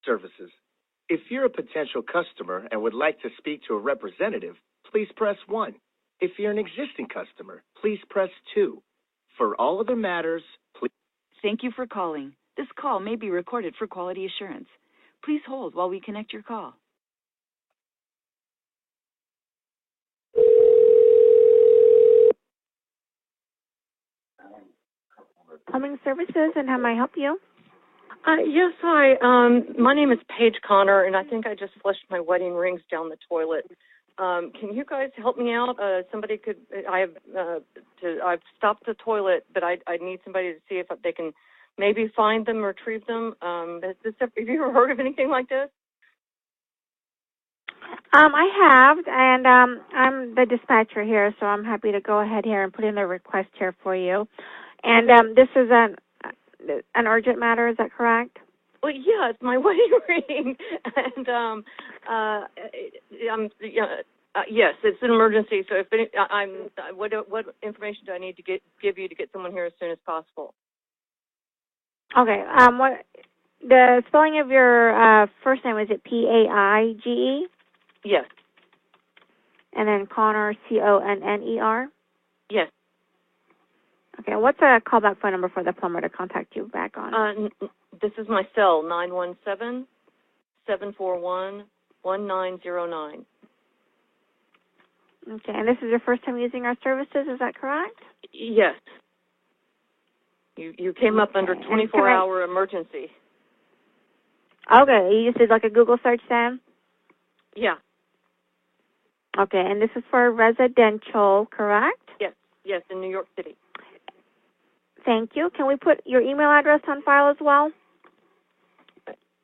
services. If you're a potential customer and would like to speak to a representative, please press 1. If you're an existing customer, please press 2. For all other matters, please... Thank you for calling. This call may be recorded for quality assurance. Please hold while we connect your call. Plumbing services, and how may I help you? Yes, hi. My name is Paige Connor, and I think I just flushed my wedding rings down the toilet. Can you guys help me out? Somebody could. I've stopped the toilet, but I need somebody to see if they can maybe find them or retrieve them. Have you ever heard of anything like this? I have, and I'm the dispatcher here, so I'm happy to go ahead here and put in the request here for you. And this is an urgent matter, is that correct? Well, yeah, it's my wedding ring, and yes, it's an emergency. So what information do I need to give you to get someone here as soon as possible? Okay. What the spelling of your first name, is it Paige? Yes. And then Connor, Conner? Yes. Okay, what's a callback phone number for the plumber to contact you back on? This is my cell, 917-741-1909. Okay, and this is your first time using our services, is that correct? Yes. You came up under 24-hour emergency. Okay, you just did like a Google search then? Yeah. Okay, and this is for residential, correct? Yes, in New York City. Thank you. Can we put your email address on file as well?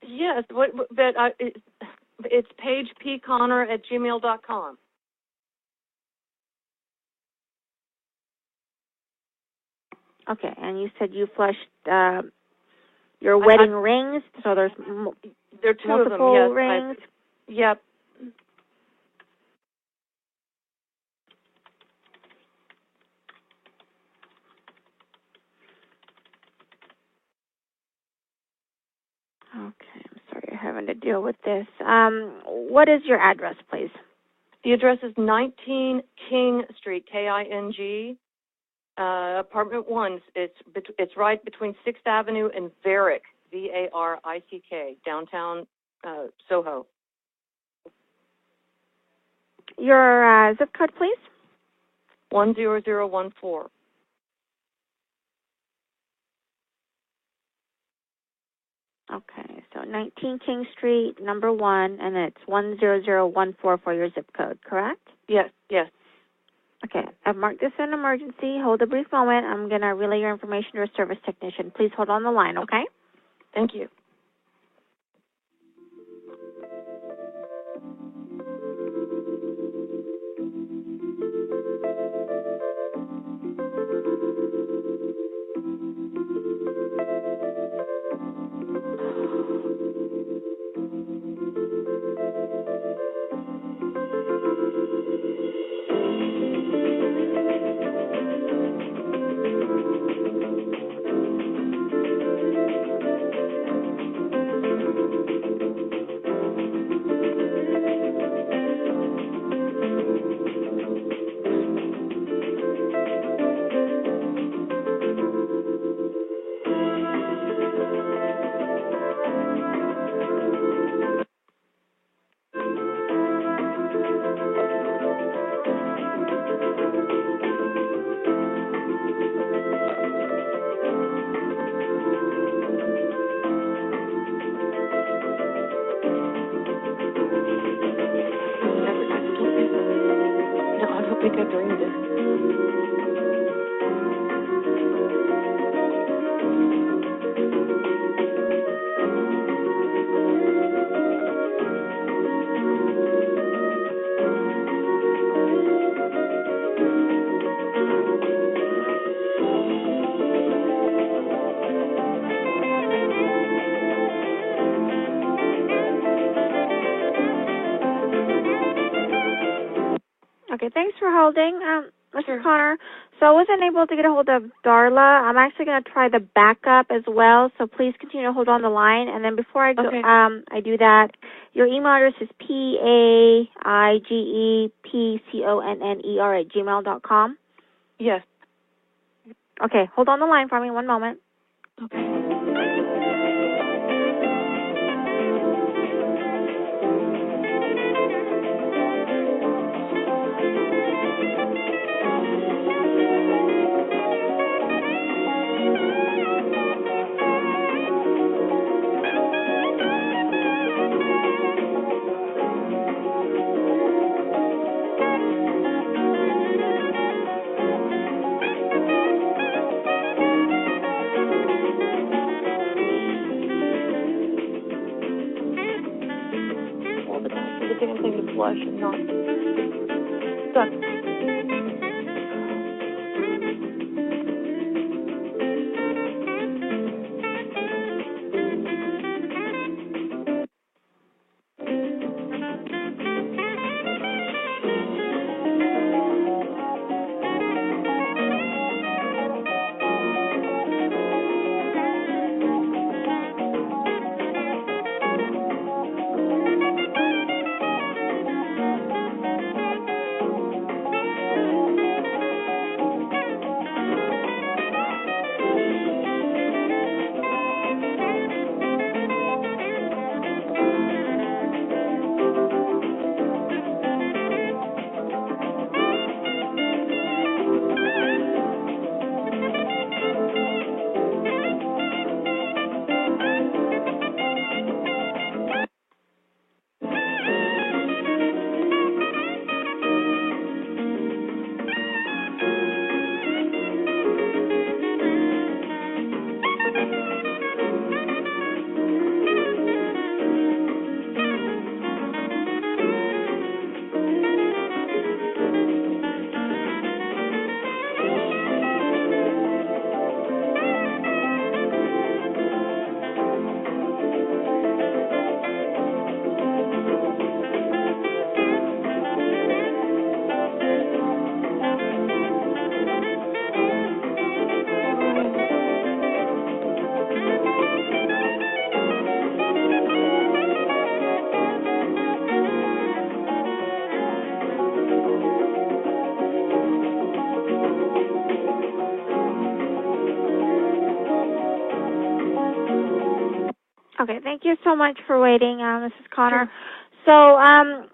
Yes, it's paigepconnor@gmail.com. Okay, and you said you flushed your wedding rings, so there's there are two multiple of them, yes. rings? Yep. Okay, I'm sorry you're having to deal with this. What is your address, please? The address is 19 King Street, King, apartment 1. It's right between 6th Avenue and Varick, Varick, downtown Soho. Your zip code, please? 10014. Okay, so 19 King Street, number 1, and it's 10014 for your zip code, correct? Yes. Okay, I've marked this an emergency. Hold a brief moment. I'm going to relay your information to a service technician. Please hold on the line, okay? Thank you. Okay, thanks for holding, Mrs. Connor. So I wasn't able to get a hold of Darla. I'm actually going to try the backup as well, so please continue to hold on the line. And then before I go, Okay. I do that, your email address is paigepconner@gmail.com. Yes. Okay, hold on the line for me 1 moment. Okay. Well, but that's the damn thing to flush and not suck. Okay, thank you so much for waiting, Mrs. Connor. Sure. So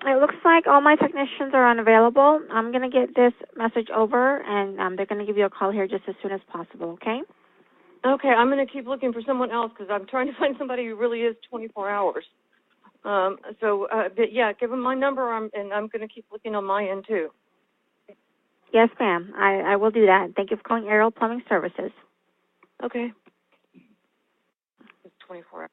it looks like all my technicians are unavailable. I'm going to get this message over, and they're going to give you a call here just as soon as possible, okay? Okay, I'm going to keep looking for someone else because I'm trying to find somebody who really is 24 hours. But yeah, give them my number, and I'm going to keep looking on my end, too. Yes, ma'am. I will do that. Thank you for calling Aerial Plumbing Services. Okay. It's 24 hours.